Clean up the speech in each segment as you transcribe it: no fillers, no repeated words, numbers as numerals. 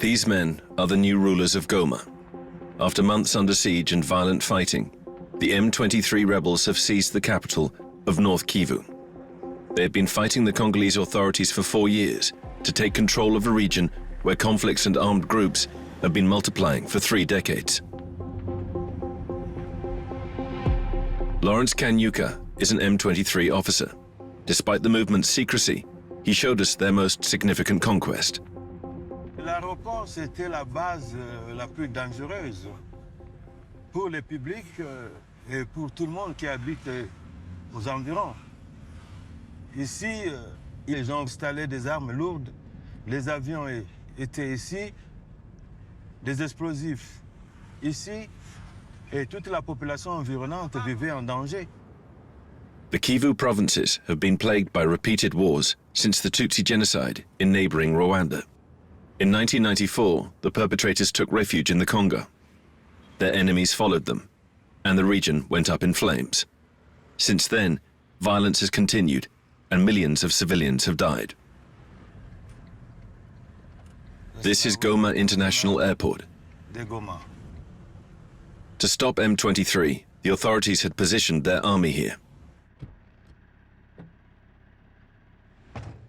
These men are the new rulers of Goma. After months under siege and violent fighting, the M23 rebels have seized the capital of North Kivu. They have been fighting the Congolese authorities for 4 years to take control of a region where conflicts and armed groups have been multiplying for 3 decades. Lawrence Kanyuka is an M23 officer. Despite the movement's secrecy, he showed us their most significant conquest. L'aéroport, c'était la base la plus dangereuse pour le public et pour tout le monde qui habite aux environs. Ici, ils ont installé des armes lourdes, les avions étaient ici, des explosifs ici, et toute la population environnante vivait en danger. The Kivu provinces have been plagued by repeated wars since the Tutsi genocide in neighboring Rwanda. In 1994, the perpetrators took refuge in the Congo. Their enemies followed them, and the region went up in flames. Since then, violence has continued, and millions of civilians have died. This is Goma International Airport. To stop M23, the authorities had positioned their army here.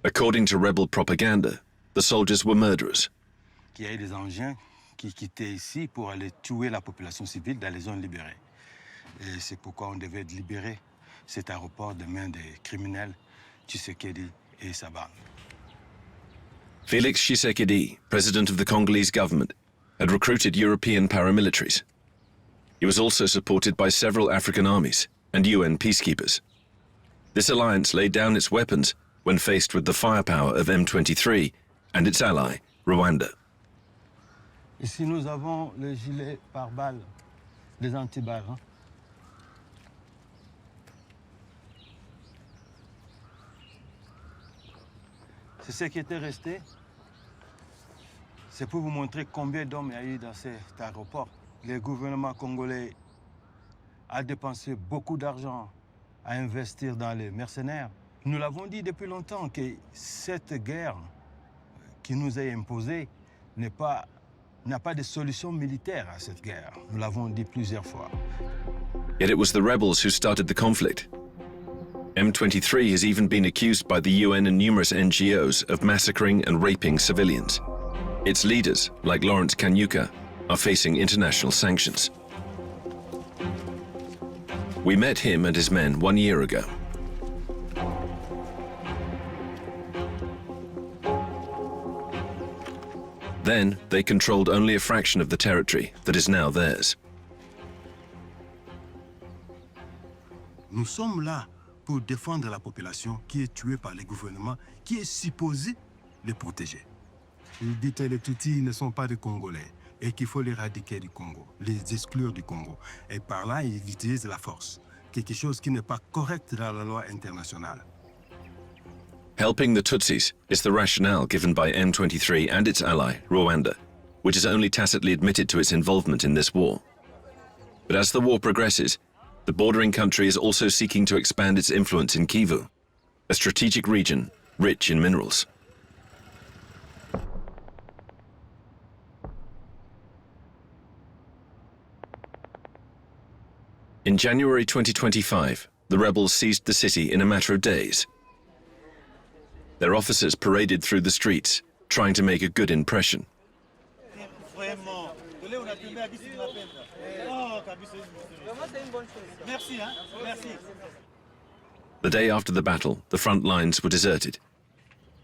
According to rebel propaganda, the soldiers were murderers. Il y a des engins qui quittaient ici pour aller tuer la population civile dans les zones libérées. Et c'est pourquoi on devait libérer cet aéroport des mains des criminels Tshisekedi et sa bande. Felix Tshisekedi, president of the Congolese government, had recruited European paramilitaries. He was also supported by several African armies and UN peacekeepers. This alliance laid down its weapons when faced with the firepower of M23 and its ally, Rwanda. Ici, nous avons les gilets pare-balles, les antiballes. C'est ce qui était resté. C'est pour vous montrer combien d'hommes il y a eu dans cet aéroport. Le gouvernement congolais a dépensé beaucoup d'argent à investir dans les mercenaires. Nous l'avons dit depuis longtemps que cette guerre qui nous est imposée n'a pas de solution militaire à cette guerre. Nous l'avons dit plusieurs fois. Yet it was the rebels who started the conflict. M23 has even been accused by the UN and numerous NGOs of massacring and raping civilians. Its leaders, like Lawrence Kanyuka, are facing international sanctions. We met him and his men 1 year ago. Then, they controlled only a fraction of the territory that is now theirs. Nous sommes là pour défendre la population qui est tuée par les gouvernements qui est supposé les protéger. Ils disent que les Tutsis ne sont pas des Congolais et qu'il faut les éradiquer du Congo, les exclure du Congo. Et par là, ils utilisent la force, quelque chose qui n'est pas correct dans la loi internationale. Helping the Tutsis is the rationale given by M23 and its ally, Rwanda, which has only tacitly admitted to its involvement in this war. But as the war progresses, the bordering country is also seeking to expand its influence in Kivu, a strategic region rich in minerals. In January 2025, the rebels seized the city in a matter of days. Their officers paraded through the streets, trying to make a good impression. The day after the battle, the front lines were deserted.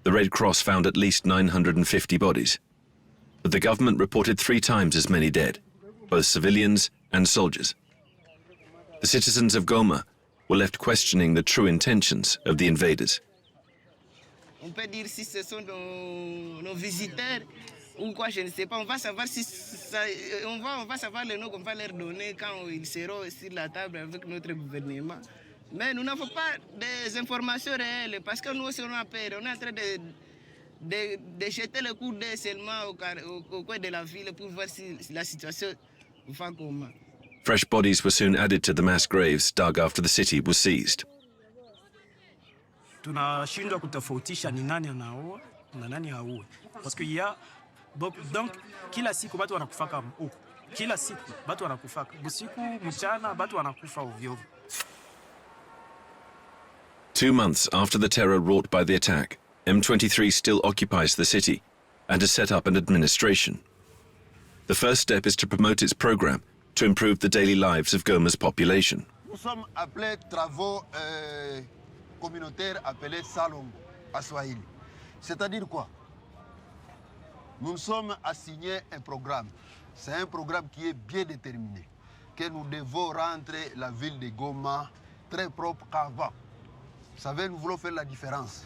The Red Cross found at least 950 bodies. But the government reported 3 times as many dead, both civilians and soldiers. The citizens of Goma were left questioning the true intentions of the invaders. On peut dire si ce sont nos visiteurs ou quoi, je ne sais pas. On va savoir si on va savoir le nom qu'on va leur donner quand ils seront sur la table avec notre gouvernement. Mais nous n'avons pas des informations réelles parce que nous aussi on a peur. On est en train de jeter le coup d'œil seulement au coin de la ville pour voir si la situation va comment. Fresh bodies were soon added to the mass graves dug after the city was seized. Tunashindwa kutofautisha ni nani anaua na nani haue. Parce qu'il y a Donc kila siku watu wanakufaka huko, kila siku watu wanakufaka, usiku mchana watu wanakufa ovyo ovyo. 2 months after the terror wrought by the attack, M23 still occupies the city and has set up an administration. The first step is to promote its program to improve the daily lives of Goma's population. Nous sommes appelés travaux communautaires appelés Salongo à Swahili. C'est-à-dire quoi? Nous sommes assignés un programme. C'est un programme qui est bien déterminé, que nous devons rendre la ville de Goma très propre qu'avant. Vous savez, nous voulons faire la différence.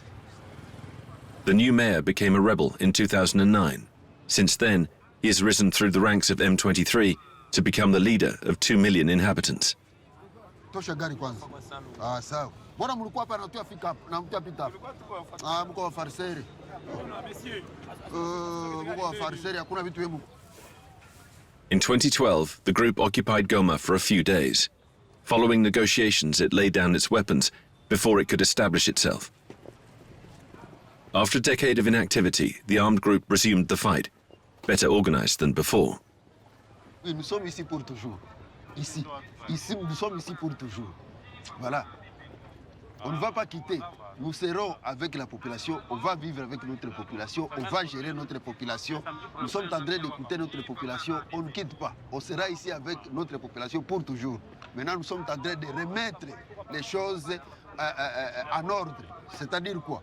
The new mayor became a rebel in 2009. Since then, he has risen through the ranks of M23 to become the leader of 2 million inhabitants. Tosha gari kwanza. Ah, sawa. Mbona mlikuwa hapa na mtu afika hapa na mtu apita hapa? Ah, mko wa fariseri. Mko wa fariseri, hakuna vitu hemu. In 2012, the group occupied Goma for a few days. Following negotiations, it laid down its weapons before it could establish itself. After a decade of inactivity, the armed group resumed the fight, better organized than before. Oui, nous sommes ici pour toujours. Ici, nous sommes ici pour toujours. Voilà. On ne va pas quitter. Nous serons avec la population, on va vivre avec notre population, on va gérer notre population. Nous sommes en train d'écouter notre population, on ne quitte pas. On sera ici avec notre population pour toujours. Maintenant, nous sommes en train de remettre les choses en ordre. C'est-à-dire quoi?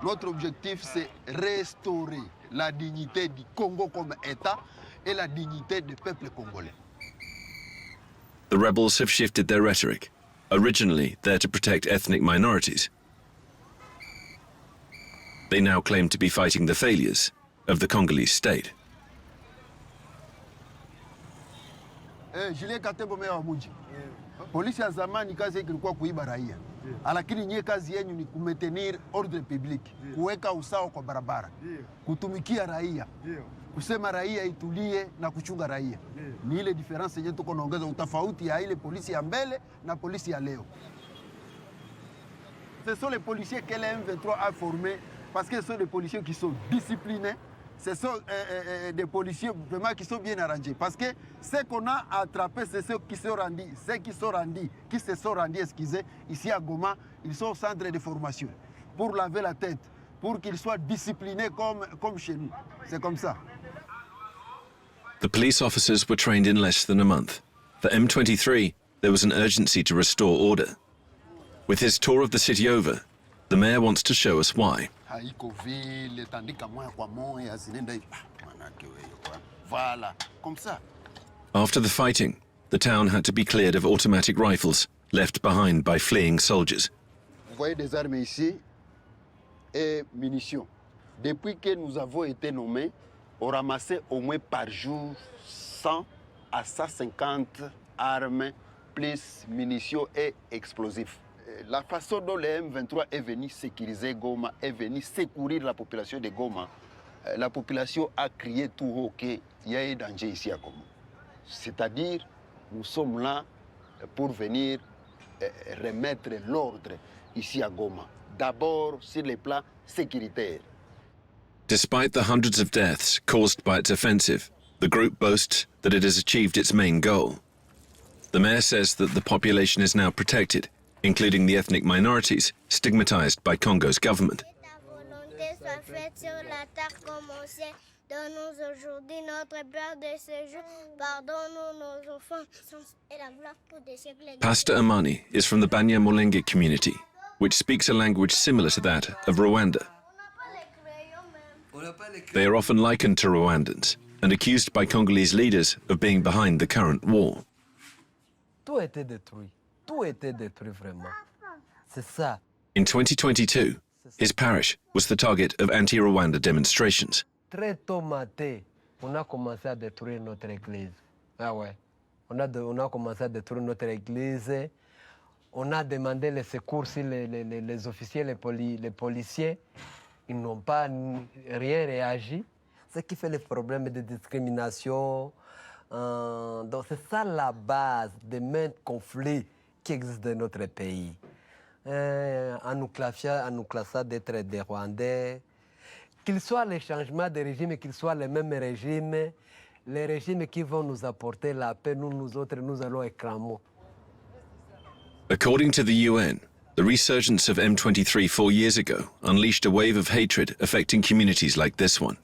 Notre objectif, c'est restaurer la dignité du Congo comme État et la dignité du peuple congolais. The rebels have shifted their rhetoric, originally there to protect ethnic minorities. They now claim to be fighting the failures of the Congolese state. Julien Katembo meya wa mji. Polisi ya zamani kazi yake ilikuwa kuiba raia. Lakini nyie kazi yenu ni kumaintenir ordre public, kuweka usawa kwa barabara, kutumikia raia, kusema raia itulie na kuchunga raia. Ni ile difference yenyewe tuko naongeza utafauti ya ile polisi ya mbele na polisi ya leo. Ce sont les policiers que le M23 a formés parce que ce sont des policiers qui sont disciplinés. Ce sont des policiers vraiment qui sont bien arrangés. Parce que ce qu'on a attrapé, c'est ceux qui se sont rendus, excusez, ici à Goma, ils sont au centre de formation pour laver la tête, pour qu'ils soient disciplinés comme chez nous. C'est comme ça. The police officers were trained in less than a month. For M23, there was an urgency to restore order. With his tour of the city over, the mayor wants to show us why. After the fighting, the town had to be cleared of automatic rifles left behind by fleeing soldiers. Vous voyez des armes ici et munitions. Depuis que nous avons été nommés, on ramassait au moins par jour 100 à 150 armes, plus munitions et explosifs. La façon dont le M23 est venu sécuriser Goma, est venu secourir la population de Goma, la population a crié tout haut qu'il y a un danger ici à Goma. C'est-à-dire, nous sommes là pour venir remettre l'ordre ici à Goma. D'abord sur les plans sécuritaires. Despite the hundreds of deaths caused by its offensive, the group boasts that it has achieved its main goal. The mayor says that the population is now protected, including the ethnic minorities stigmatized by Congo's government. Donne-nous aujourd'hui notre peur de ce jour. Pardonne-nous nos offenses et la gloire pour des siècles. Pastor Amani is from the Banyamulenge community, which speaks a language similar to that of Rwanda. They are often likened to Rwandans and accused by Congolese leaders of being behind the current war. Tout était détruit. Tout était détruit vraiment. C'est ça. In 2022, his parish was the target of anti-Rwanda demonstrations. Très tôt matin, on a commencé à détruire notre église. Ah ouais. On a commencé à détruire notre église. On a demandé les secours sur les officiers, les policiers. Ils n'ont pas rien réagi. Ce qui fait les problèmes de discrimination. Donc c'est ça la base des maints conflits qui existent dans notre pays. En nous classant d'être des Rwandais, qu'il soit les changements de régime, qu'ils soient les mêmes régimes, les régimes qui vont nous apporter la paix, nous autres, nous allons éclamer. According to the UN, the resurgence of M23 4 years ago unleashed a wave of hatred affecting communities like this one.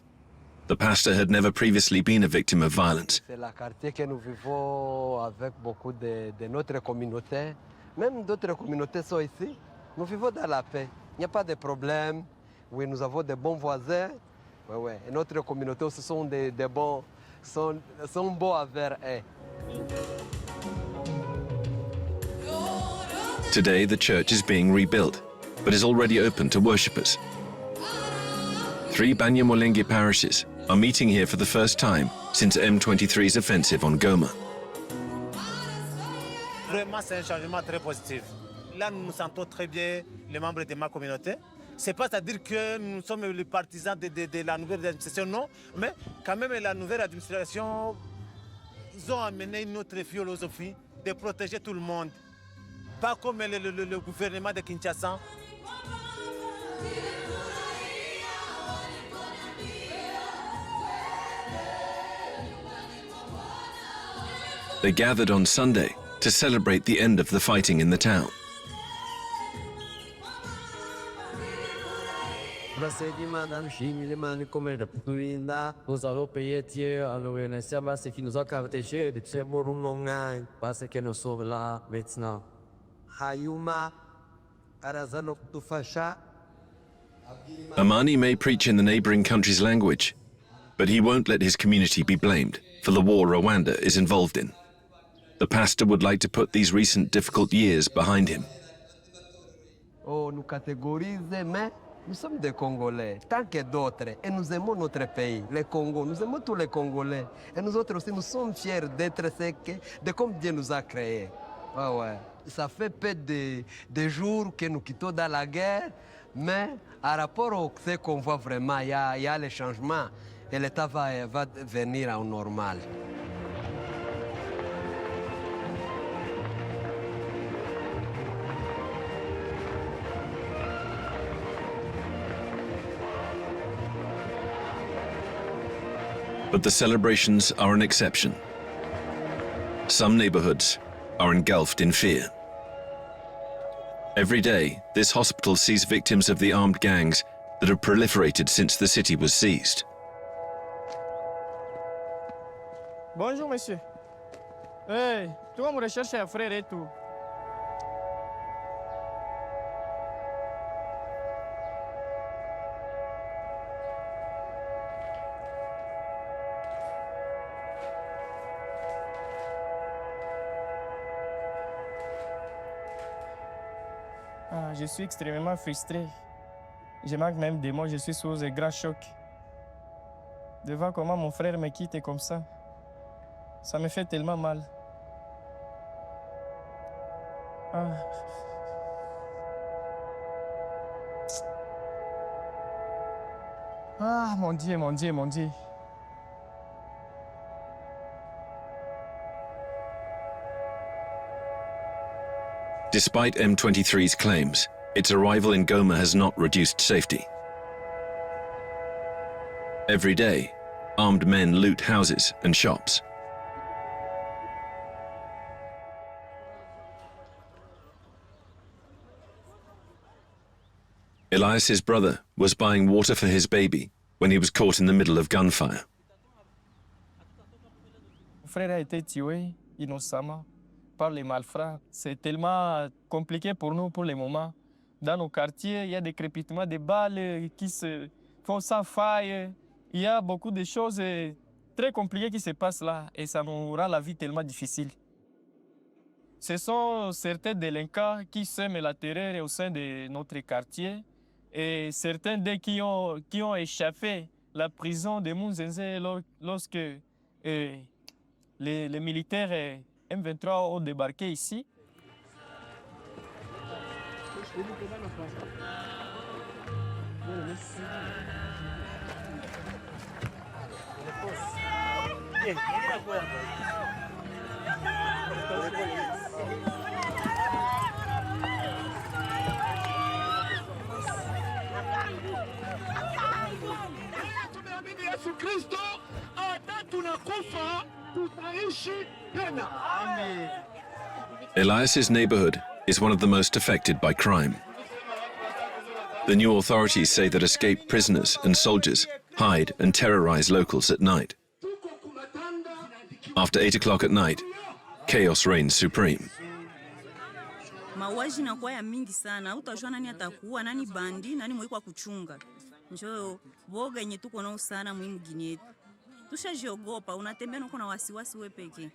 The pastor had never previously been a victim of violence. C'est la quartier que nous vivons avec beaucoup de notre communauté. Même d'autres communautés sont ici. Nous vivons dans la paix. Il n'y a pas de problème. Oui, nous avons de bons voisins. Oui, oui. Et notre communauté aussi sont sont beaux envers eux. Today, the church is being rebuilt, but is already open to worshippers. 3 Banyamulenge parishes are meeting here for the first time since M23's offensive on Goma. Vraiment, c'est un changement très positif. Là, nous nous sentons très bien, les membres de ma communauté. C'est pas à dire que nous sommes les partisans de la nouvelle administration, non, mais quand même la nouvelle administration, ils ont amené une autre philosophie de protéger tout le monde. Pas comme le gouvernement de Kinshasa. They gathered on Sunday to celebrate the end of the fighting in the town. Nous allons payer Dieu à nous remercier parce qu'il nous a protégés de très mauvais parce que nous sommes là maintenant. Amani may preach in the neighboring country's language, but he won't let his community be blamed for the war Rwanda is involved in. The pastor would like to put these recent difficult years behind him. Oh, nous catégorisons, mais nous sommes des Congolais, tant que d'autres, et nous aimons notre pays, le Congo. Nous aimons tous les Congolais. Et nous autres aussi, nous sommes fiers d'être de comme Dieu nous a créés. Ouais, ouais. Ça fait peu de jours que nous quittons dans la guerre, mais à rapport à ce qu'on voit vraiment, il y a les changements et l'État va venir au normal. But the celebrations are an exception. Some neighborhoods are engulfed in fear. Every day, this hospital sees victims of the armed gangs that have proliferated since the city was seized. Bonjour, monsieur. Hey, toi, me recherche un frère et tout. Ah, je suis extrêmement frustré. Je manque même des mots, je suis sous un grand choc. De voir comment mon frère me quitte comme ça. Ça me fait tellement mal. Ah. Ah, mon Dieu, mon Dieu, mon Dieu. Despite M23's claims, its arrival in Goma has not reduced safety. Every day, armed men loot houses and shops. Elias's brother was buying water for his baby when he was caught in the middle of gunfire. Mon frère a été tué innocemment par les malfrats. C'est tellement compliqué pour nous pour le moment. Dans nos quartiers, il y a des crépitements de balles qui se font sans faille. Il y a beaucoup de choses très compliquées qui se passent là et ça nous rend la vie tellement difficile. Ce sont certains délinquants qui sèment la terreur au sein de notre quartier et certains d'eux qui ont échappé la prison de Munzenze lorsque les militaires M23 ont débarqué ici. Elias's neighborhood is one of the most affected by crime. The new authorities say that escaped prisoners and soldiers hide and terrorize locals at night. After 8 o'clock at night, chaos reigns supreme. Mauaji inakuwa ya mingi sana, utajua nani atakuwa, nani bandi, nani mwekwa kuchunga. Njoo boga yenye tuko nao sana muhimu gini yetu. Tushajiogopa, unatembea nuko na wasiwasi wewe pekee.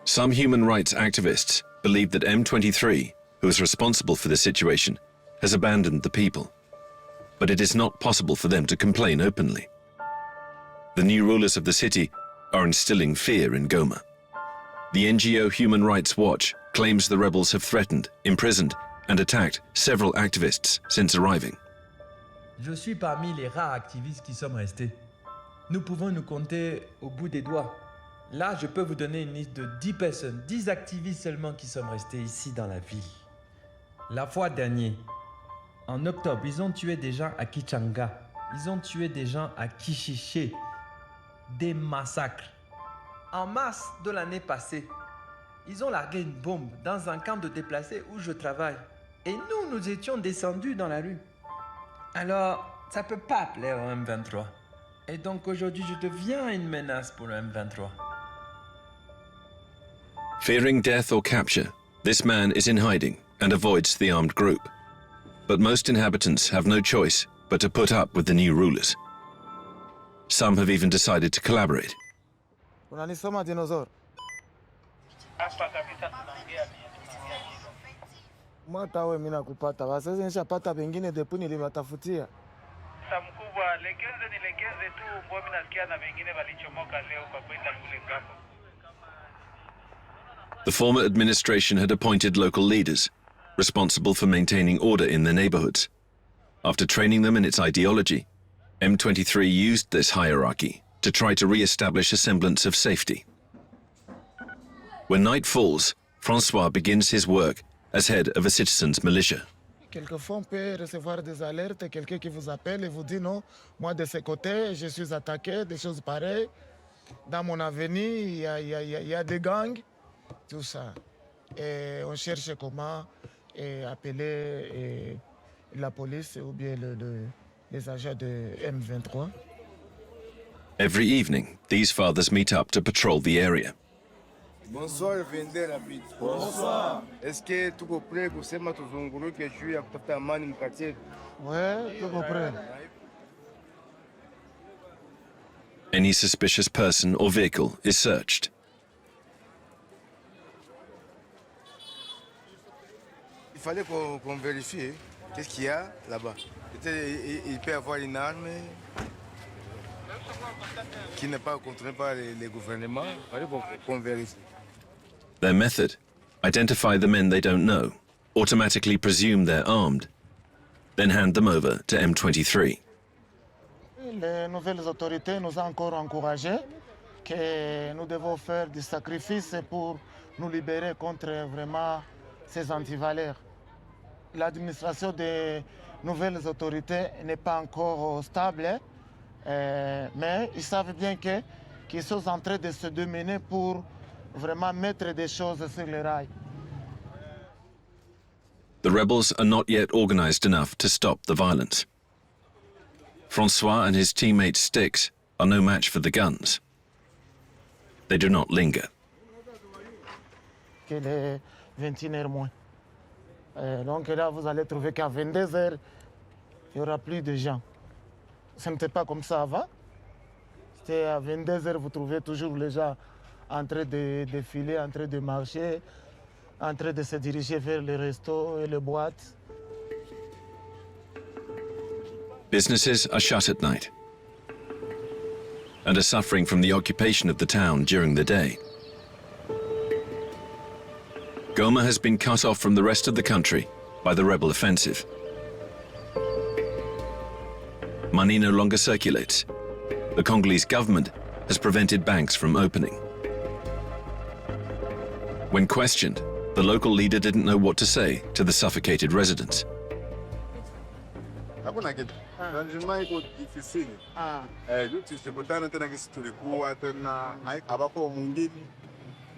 Some human rights activists believe that M23, who is responsible for the situation, has abandoned the people. But it is not possible for them to complain openly. The new rulers of the city are instilling fear in Goma. The NGO Human Rights Watch claims the rebels have threatened, imprisoned, and attacked several activists since arriving. Je suis parmi les rares activistes qui sommes restés. Nous pouvons nous compter au bout des doigts. Là, je peux vous donner une liste de 10 personnes, 10 activistes seulement qui sont restés ici dans la ville. La fois dernière, en octobre, ils ont tué des gens à Kichanga. Ils ont tué des gens à Kishiché. Des massacres. En mars de l'année passée, ils ont largué une bombe dans un camp de déplacés où je travaille. Et nous étions descendus dans la rue. Alors, ça ne peut pas plaire au M23. Et donc aujourd'hui, je deviens une menace pour le M23. Fearing death or capture, this man is in hiding and avoids the armed group. But most inhabitants have no choice but to put up with the new rulers. Some have even decided to collaborate. Unanisoma dinosaur? Mwata we mina kupata. Wasezi nishapata pengine depu niliwatafutia. Mkubwa, lekeze tu mbo mina sikia na wengine walichomoka leo kwa kwenda kule ngambo. The former administration had appointed local leaders, responsible for maintaining order in their neighborhoods. After training them in its ideology, M23 used this hierarchy to try to re-establish a semblance of safety. When night falls, Francois begins his work as head of a citizens' militia. Quelquefois, on peut recevoir des alertes, quelqu'un qui vous appelle et vous dit non, moi de ce côté, je suis attaqué, des choses pareilles. Dans mon avenir, il y a des gangs, tout ça. Et on cherche comment appeler la police ou bien les agents de M23. Every evening, these fathers meet up to patrol the area. Bonsoir, Vende Rapide. Bonsoir. Est-ce que tu es prêt pour se mettre au Zongoro que je suis à côté de Mani Mkatier? Ouais, tu es prêt. Any suspicious person or vehicle is searched. Il fallait qu'on vérifie qu'est-ce qu'il y a là-bas. Peut-être il peut y avoir une arme qui n'est pas contrôlée par les gouvernements. Il fallait qu'on vérifie. Their method: identify the men they don't know, automatically presume they're armed, then hand them over to M23. Les nouvelles autorités nous ont encore encouragés que nous devons faire des sacrifices pour nous libérer contre vraiment ces antivaleurs. L'administration des nouvelles autorités n'est pas encore stable, mais ils savent bien qu'ils sont en train de se démener pour vraiment mettre des choses sur les rails. The rebels are not yet organized enough to stop the violence. Francois and his teammate Styx are no match for the guns. They do not linger. Il est 21h moins. Donc là, vous allez trouver qu'à 22h, il n'y aura plus de gens. Ce n'était pas comme ça avant. C'était à 22h, vous trouvez toujours les gens en train de défiler, en train de marcher, en train de se diriger vers les restos et les boîtes. Businesses are shut at night and are suffering from the occupation of the town during the day. Goma has been cut off from the rest of the country by the rebel offensive. Money no longer circulates. The Congolese government has prevented banks from opening. When questioned, the local leader didn't know what to say to the suffocated residents. Changement iko difficile. Tusikutana tena kisi tulikuwa tena abako mwingine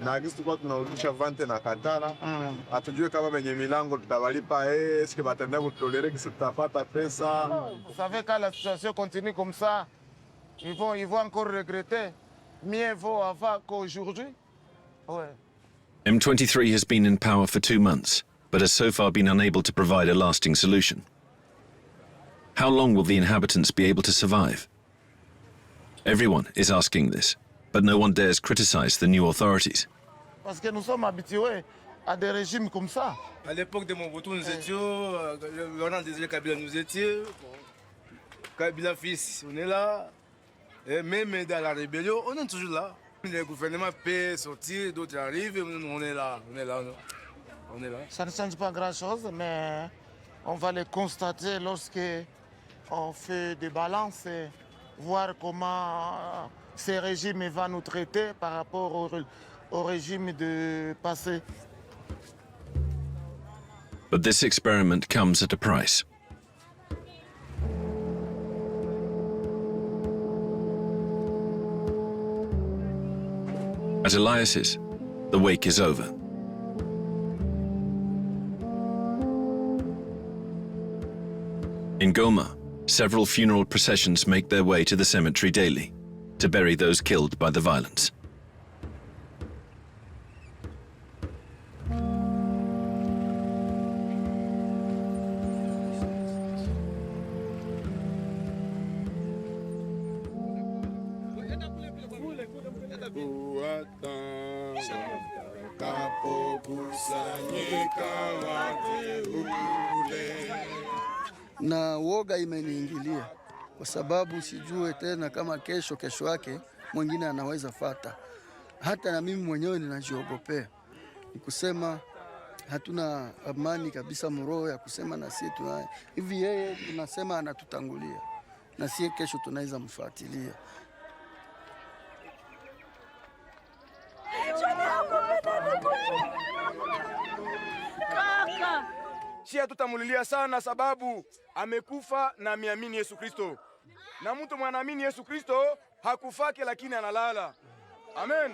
na kisi tulikuwa tunarudisha vante na katana. Hatujue kama benye milango tutawalipa eske batenda kutolere kisi tutapata pesa. Vous savez quand la situation continue comme ça, ils vont encore regretter. Mieux vaut avant qu'aujourd'hui. Ouais. M23 has been in power for 2 months, but has so far been unable to provide a lasting solution. How long will the inhabitants be able to survive? Everyone is asking this, but no one dares criticize the new authorities. Parce que nous sommes habitués à des régimes comme ça. À l'époque de Mobutu, nous étions, Laurent Désiré Kabila, nous étions, Kabila fils, on est là, et même dans la rébellion, on est toujours là. Le gouvernement peut sortir, d'autres arrivent, on est là. Ça ne change pas grand-chose, mais on va le constater lorsque on fait des balances et voir comment ce régime va nous traiter par rapport au régime de passé. But this experiment comes at a price. At Elias's, the wake is over. In Goma, several funeral processions make their way to the cemetery daily to bury those killed by the violence. Na woga imeniingilia kwa sababu sijue tena kama kesho yake mwingine anaweza fata. Hata na mimi mwenyewe ninajiogopea. Ni kusema hatuna amani kabisa mroho ya kusema na sisi tunaye. Hivi yeye tunasema anatutangulia. Na sisi kesho tunaweza mfuatilia. Shia tutamulilia sana sababu amekufa na ameamini Yesu Kristo. Na mtu mwanaamini Yesu Kristo hakufake lakini analala. Amen. Amen.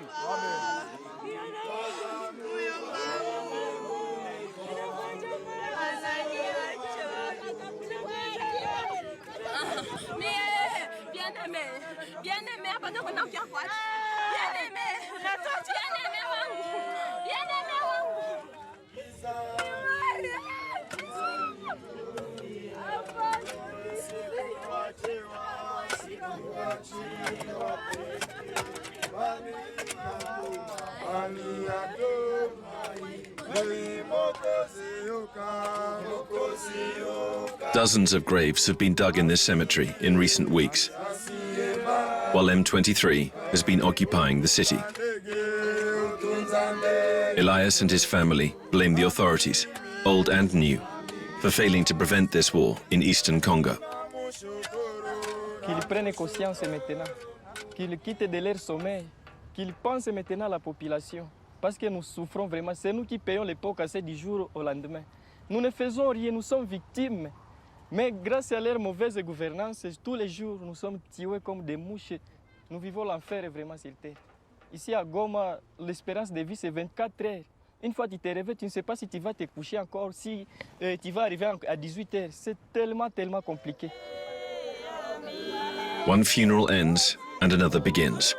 Bien-aimé, abandonne mon enfant. Bien-aimé, bien-aimé wangu. Bien-aimé wangu. Dozens of graves have been dug in this cemetery in recent weeks, while M23 has been occupying the city. Elias and his family blame the authorities, old and new, for failing to prevent this war in eastern Congo. Qu'ils prennent conscience maintenant, qu'ils quittent de leur sommeil, qu'ils pensent maintenant à la population. Parce que nous souffrons vraiment, c'est nous qui payons les pots cassés du jour au lendemain. Nous ne faisons rien, nous sommes victimes. Mais grâce à leur mauvaise gouvernance, tous les jours, nous sommes tués comme des mouches. Nous vivons l'enfer vraiment sur terre. Ici à Goma, l'espérance de vie, c'est 24 heures. Une fois que tu te réveilles, tu ne sais pas si tu vas te coucher encore, si tu vas arriver à 18 heures. C'est tellement compliqué. One funeral ends and another begins.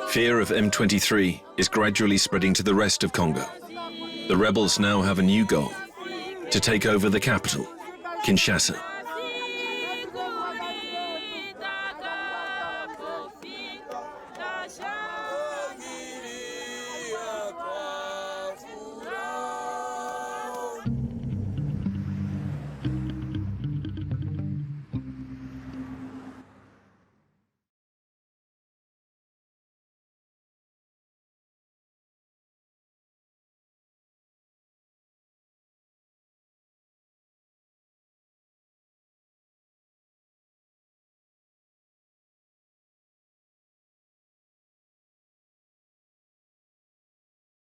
Fear of M23 is gradually spreading to the rest of Congo. The rebels now have a new goal: to take over the capital, Kinshasa.